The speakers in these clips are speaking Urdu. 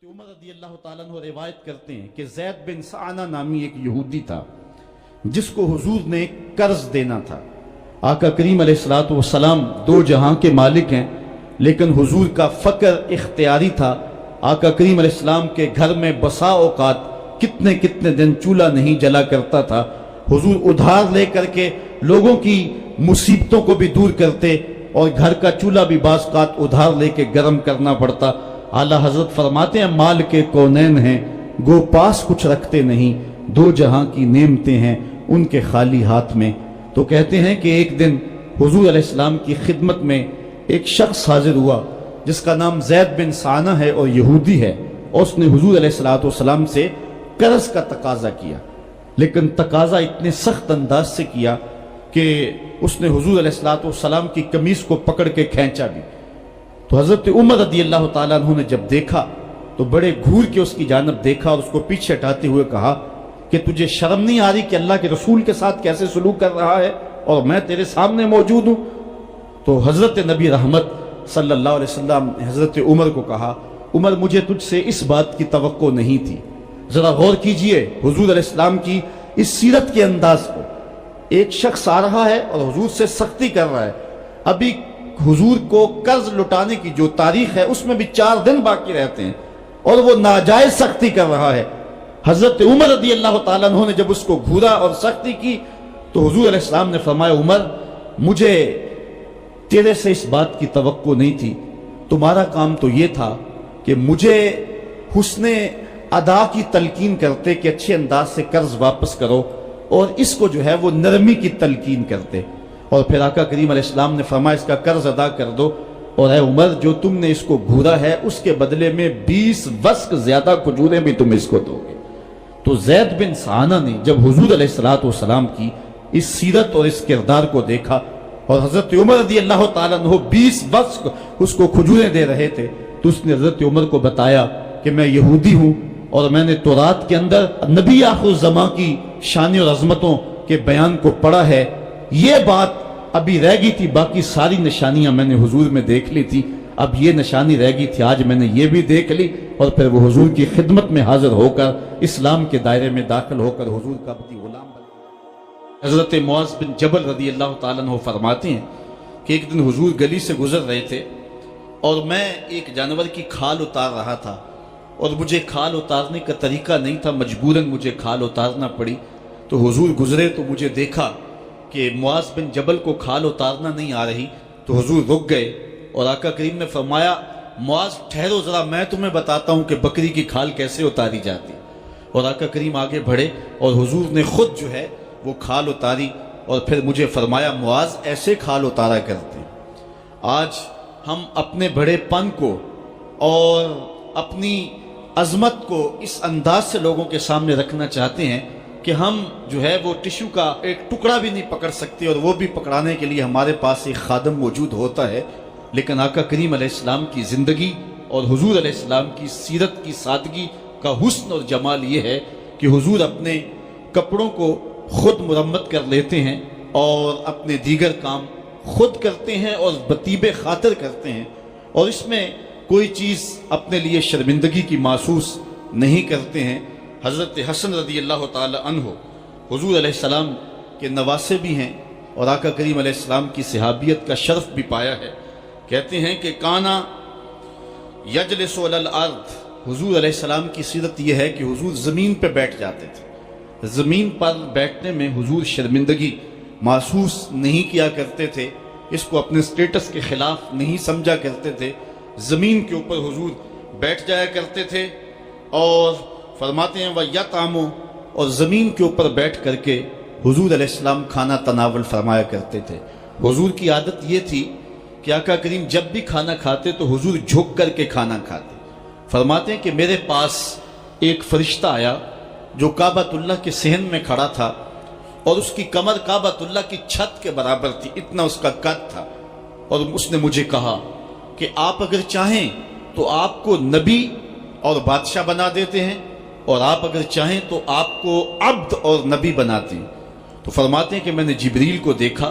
عمر رضی اللہ تعالیٰ عنہ روایت کرتے ہیں کہ زید بن سعنہ نامی ایک یہودی تھا جس کو حضور نے قرض دینا تھا۔ آقا کریم علیہ السلام دو جہاں کے مالک ہیں، لیکن حضور کا فقر اختیاری تھا۔ آقا کریم علیہ السلام کے گھر میں بسا اوقات کتنے کتنے دن چولہا نہیں جلا کرتا تھا۔ حضور ادھار لے کر کے لوگوں کی مصیبتوں کو بھی دور کرتے، اور گھر کا چولہا بھی بعض اوقات ادھار لے کے گرم کرنا پڑتا۔ اعلیٰ حضرت فرماتے ہیں مال کے کونین ہیں گو پاس کچھ رکھتے نہیں، دو جہاں کی نعمتیں ہیں ان کے خالی ہاتھ میں۔ تو کہتے ہیں کہ ایک دن حضور علیہ السلام کی خدمت میں ایک شخص حاضر ہوا جس کا نام زید بن سعنہ ہے اور یہودی ہے، اور اس نے حضور علیہ السلام سے قرض کا تقاضا کیا، لیکن تقاضا اتنے سخت انداز سے کیا کہ اس نے حضور علیہ السلام کی قمیص کو پکڑ کے کھینچا بھی۔ تو حضرت عمر رضی اللہ تعالیٰ عنہ نے جب دیکھا تو بڑے گھور کے اس کی جانب دیکھا اور اس کو پیچھے ہٹاتے ہوئے کہا کہ تجھے شرم نہیں آ رہی کہ اللہ کے رسول کے ساتھ کیسے سلوک کر رہا ہے اور میں تیرے سامنے موجود ہوں؟ تو حضرت نبی رحمت صلی اللہ علیہ وسلم نے حضرت عمر کو کہا عمر مجھے تجھ سے اس بات کی توقع نہیں تھی، ذرا غور کیجئے حضور علیہ السلام کی اس سیرت کے انداز کو۔ ایک شخص آ رہا ہے اور حضور سے سختی کر رہا ہے، ابھی حضور کو قرض لٹانے کی جو تاریخ ہے اس میں بھی 4 دن باقی رہتے ہیں اور وہ ناجائز سختی کر رہا ہے۔ حضرت عمر رضی اللہ تعالیٰ عنہ نے جب اس کو گھورا اور سختی کی تو حضور علیہ السلام نے فرمایا عمر مجھے تیرے سے اس بات کی توقع نہیں تھی، تمہارا کام تو یہ تھا کہ مجھے حسن ادا کی تلقین کرتے کہ اچھے انداز سے قرض واپس کرو، اور اس کو جو ہے وہ نرمی کی تلقین کرتے، اور پھر آقا کریم علیہ السلام نے فرمایا اس کا قرض ادا کر دو، اور اے عمر جو تم نے اس کو گھورا ہے اس کے بدلے میں 20 وسق زیادہ کھجوریں بھی تم اس کو دو گے۔ تو زید بن سعنہ نے جب حضور علیہ السلام کی اس سیرت اور اس کردار کو دیکھا، اور حضرت عمر رضی اللہ تعالیٰ عنہ 20 وسق اس کو کھجوریں دے رہے تھے، تو اس نے حضرت عمر کو بتایا کہ میں یہودی ہوں اور میں نے تورات کے اندر نبی آخر الزماں کی شان اور عظمتوں کے بیان کو پڑھا ہے، یہ بات ابھی رہ گئی تھی، باقی ساری نشانیاں میں نے حضور میں دیکھ لی تھی، اب یہ نشانی رہ گئی تھی، آج میں نے یہ بھی دیکھ لی۔ اور پھر وہ حضور کی خدمت میں حاضر ہو کر اسلام کے دائرے میں داخل ہو کر حضور کا اپنی غلام بن۔ حضرت معاذ بن جبل رضی اللہ تعالیٰ عنہ فرماتے ہیں کہ ایک دن حضور گلی سے گزر رہے تھے اور میں ایک جانور کی کھال اتار رہا تھا، اور مجھے کھال اتارنے کا طریقہ نہیں تھا، مجبوراً مجھے کھال اتارنا پڑی۔ تو حضور گزرے تو مجھے دیکھا کہ معاذ بن جبل کو کھال اتارنا نہیں آ رہی، تو حضور رک گئے اور آقا کریم نے فرمایا معاذ ٹھہرو ذرا میں تمہیں بتاتا ہوں کہ بکری کی کھال کیسے اتاری جاتی۔ اور آقا کریم آگے بڑھے اور حضور نے خود جو ہے وہ کھال اتاری، اور پھر مجھے فرمایا معاذ ایسے کھال اتارا کرتے ہیں۔ آج ہم اپنے بڑے پن کو اور اپنی عظمت کو اس انداز سے لوگوں کے سامنے رکھنا چاہتے ہیں کہ ہم جو ہے وہ ٹشو کا ایک ٹکڑا بھی نہیں پکڑ سکتے، اور وہ بھی پکڑانے کے لیے ہمارے پاس ایک خادم موجود ہوتا ہے۔ لیکن آقا کریم علیہ السلام کی زندگی اور حضور علیہ السلام کی سیرت کی سادگی کا حسن اور جمال یہ ہے کہ حضور اپنے کپڑوں کو خود مرمت کر لیتے ہیں اور اپنے دیگر کام خود کرتے ہیں اور بطیب خاطر کرتے ہیں، اور اس میں کوئی چیز اپنے لیے شرمندگی کی محسوس نہیں کرتے ہیں۔ حضرت حسن رضی اللہ تعالی عنہ حضور علیہ السلام کے نواسے بھی ہیں اور آقا کریم علیہ السلام کی صحابیت کا شرف بھی پایا ہے۔ کہتے ہیں کہ کانا یجلس علی الارض، حضور علیہ السلام کی سیرت یہ ہے کہ حضور زمین پہ بیٹھ جاتے تھے، زمین پر بیٹھنے میں حضور شرمندگی محسوس نہیں کیا کرتے تھے، اس کو اپنے سٹیٹس کے خلاف نہیں سمجھا کرتے تھے، زمین کے اوپر حضور بیٹھ جایا کرتے تھے، اور فرماتے ہیں وَيَطْعَمُ، اور زمین کے اوپر بیٹھ کر کے حضور علیہ السلام کھانا تناول فرمایا کرتے تھے۔ حضور کی عادت یہ تھی کہ آقا کریم جب بھی کھانا کھاتے تو حضور جھک کر کے کھانا کھاتے۔ فرماتے ہیں کہ میرے پاس ایک فرشتہ آیا جو کعبۃ اللہ کے صحن میں کھڑا تھا، اور اس کی کمر کعبۃ اللہ کی چھت کے برابر تھی، اتنا اس کا قد تھا، اور اس نے مجھے کہا کہ آپ اگر چاہیں تو آپ کو نبی اور بادشاہ بنا دیتے ہیں، اور آپ اگر چاہیں تو آپ کو عبد اور نبی بناتے ہیں۔ تو فرماتے ہیں کہ میں نے جبریل کو دیکھا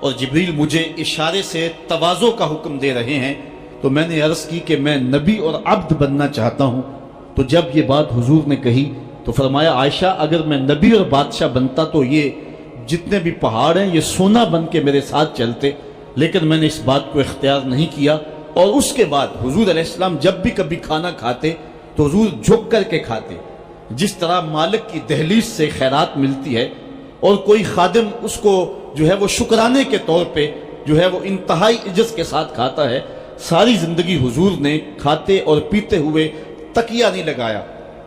اور جبریل مجھے اشارے سے تواضع کا حکم دے رہے ہیں، تو میں نے عرض کی کہ میں نبی اور عبد بننا چاہتا ہوں۔ تو جب یہ بات حضور نے کہی تو فرمایا عائشہ اگر میں نبی اور بادشاہ بنتا تو یہ جتنے بھی پہاڑ ہیں یہ سونا بن کے میرے ساتھ چلتے، لیکن میں نے اس بات کو اختیار نہیں کیا۔ اور اس کے بعد حضور علیہ السلام جب بھی کبھی کھانا کھاتے تو حضور جھک کر کے کھاتے، جس طرح مالک کی دہلیز سے خیرات ملتی ہے اور کوئی خادم اس کو جو ہے وہ شکرانے کے طور پہ جو ہے وہ انتہائی عجز کے ساتھ کھاتا ہے، ساری زندگی حضور نے کھاتے اور پیتے ہوئے تکیہ نہیں لگایا،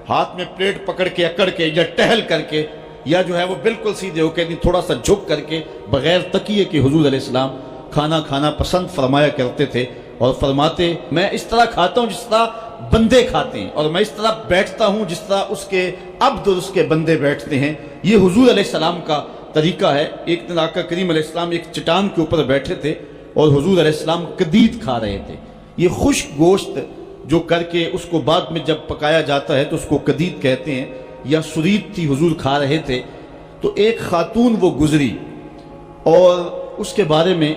ہاتھ میں پلیٹ پکڑ کے اکڑ کے یا ٹہل کر کے یا جو ہے وہ بالکل سیدھے ہو کے نہیں، تھوڑا سا جھک کر کے بغیر تکیے کے حضور علیہ السلام کھانا کھانا پسند فرمایا کرتے تھے۔ اور فرماتے میں اس طرح کھاتا ہوں جس طرح بندے کھاتے ہیں، اور میں اس طرح بیٹھتا ہوں جس طرح اس کے عبد اور اس کے بندے بیٹھتے ہیں۔ یہ حضور علیہ السلام کا طریقہ ہے۔ ایک دن آقا کریم علیہ السلام ایک چٹان کے اوپر بیٹھے تھے اور حضور علیہ السلام قدید کھا رہے تھے۔ یہ خشک گوشت جو کر کے اس کو بعد میں جب پکایا جاتا ہے تو اس کو قدید کہتے ہیں، یا سرید تھی، حضور کھا رہے تھے۔ تو ایک خاتون وہ گزری اور اس کے بارے میں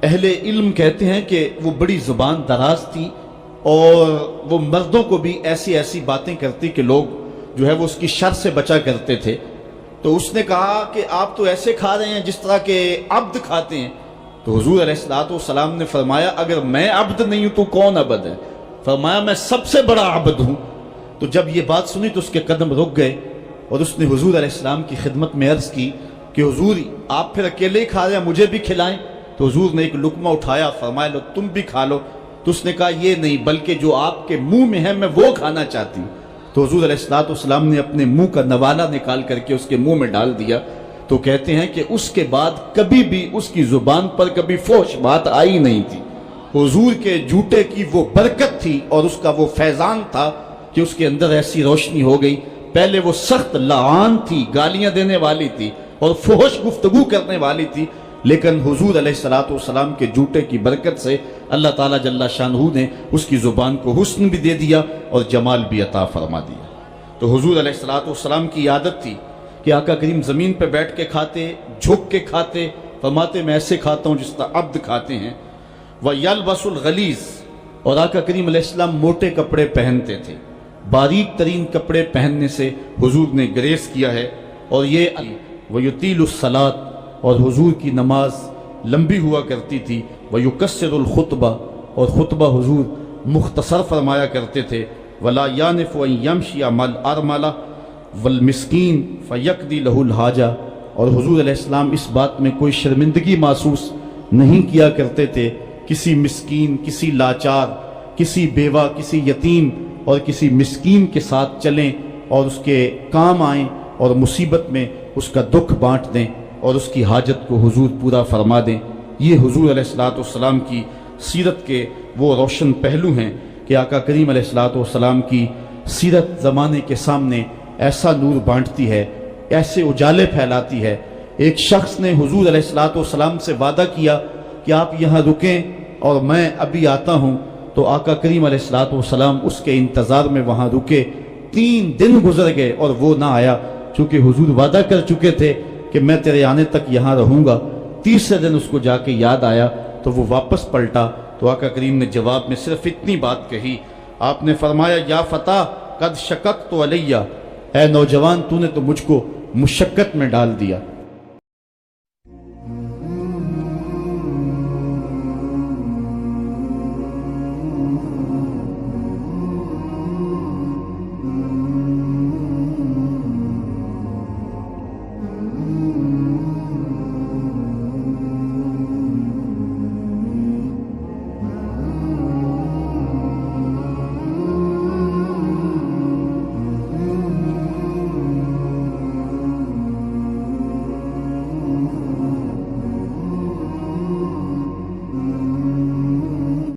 اہل علم کہتے ہیں کہ وہ بڑی زبان دراز تھی اور وہ مردوں کو بھی ایسی ایسی باتیں کرتی کہ لوگ جو ہے وہ اس کی شر سے بچا کرتے تھے۔ تو اس نے کہا کہ آپ تو ایسے کھا رہے ہیں جس طرح کے عبد کھاتے ہیں۔ تو حضور علیہ السلام نے فرمایا اگر میں عبد نہیں ہوں تو کون عبد ہے؟ فرمایا میں سب سے بڑا عبد ہوں۔ تو جب یہ بات سنی تو اس کے قدم رک گئے اور اس نے حضور علیہ السلام کی خدمت میں عرض کی کہ حضور آپ پھر اکیلے ہی کھا رہے ہیں، مجھے بھی کھلائیں۔ تو حضور نے ایک لقمہ اٹھایا، فرمایا لو تم بھی کھا لو۔ تو اس نے کہا یہ نہیں، بلکہ جو آپ کے منہ میں ہے میں وہ کھانا چاہتی ہوں۔ تو حضور علیہ السلام نے اپنے منہ کا نوالا نکال کر کے اس کے منہ میں ڈال دیا۔ تو کہتے ہیں کہ اس کے بعد کبھی بھی اس کی زبان پر کبھی فحش بات آئی نہیں تھی۔ حضور کے جوتے کی وہ برکت تھی اور اس کا وہ فیضان تھا کہ اس کے اندر ایسی روشنی ہو گئی۔ پہلے وہ سخت لعان تھی، گالیاں دینے والی تھی اور فحش گفتگو کرنے والی تھی، لیکن حضور علیہ السلام کے جوتے کی برکت سے اللہ تعالیٰ جل شانہ نے اس کی زبان کو حسن بھی دے دیا اور جمال بھی عطا فرما دیا۔ تو حضور علیہ السلام کی عادت تھی کہ آقا کریم زمین پہ بیٹھ کے کھاتے، جھک کے کھاتے، فرماتے میں ایسے کھاتا ہوں جس طرح عبد کھاتے ہیں۔ وَيَلْبَسُ الْغَلِيظ، اور آقا کریم علیہ السلام موٹے کپڑے پہنتے تھے، باریک ترین کپڑے پہننے سے حضور نے گریز کیا ہے۔ اور یہ وَيُطِيلُ الصَّلَاةَ، اور حضور کی نماز لمبی ہوا کرتی تھی۔ وَيُكَسِّرُ الْخُطْبَةَ، اور خطبہ حضور مختصر فرمایا کرتے تھے۔ وَلَا يَانِفُ أَن يَمْشِيَ مَعَ الْأَرْمَلَةِ وَالْمِسْكِينِ فَيَقْضِي لَهُ الْحَاجَةَ، اور حضور علیہ السلام اس بات میں کوئی شرمندگی محسوس نہیں کیا کرتے تھے کسی مسکین، کسی لاچار، کسی بیوہ، کسی یتیم اور کسی مسکین کے ساتھ چلیں اور اس کے کام آئیں اور مصیبت میں اس کا دکھ بانٹ دیں اور اس کی حاجت کو حضور پورا فرما دیں۔ یہ حضور علیہ السلام کی سیرت کے وہ روشن پہلو ہیں کہ آقا کریم علیہ السلام کی سیرت زمانے کے سامنے ایسا نور بانٹتی ہے، ایسے اجالے پھیلاتی ہے۔ ایک شخص نے حضور علیہ السلام سے وعدہ کیا کہ آپ یہاں رکیں اور میں ابھی آتا ہوں، تو آقا کریم علیہ السلام اس کے انتظار میں وہاں رکے۔ 3 دن گزر گئے اور وہ نہ آیا، چونکہ حضور وعدہ کر چکے تھے کہ میں تیرے آنے تک یہاں رہوں گا۔ تیسرے دن اس کو جا کے یاد آیا تو وہ واپس پلٹا، تو آقا کریم نے جواب میں صرف اتنی بات کہی، آپ نے فرمایا یا فتح قد شککت علیہ، اے نوجوان تو نے تو مجھ کو مشقت میں ڈال دیا۔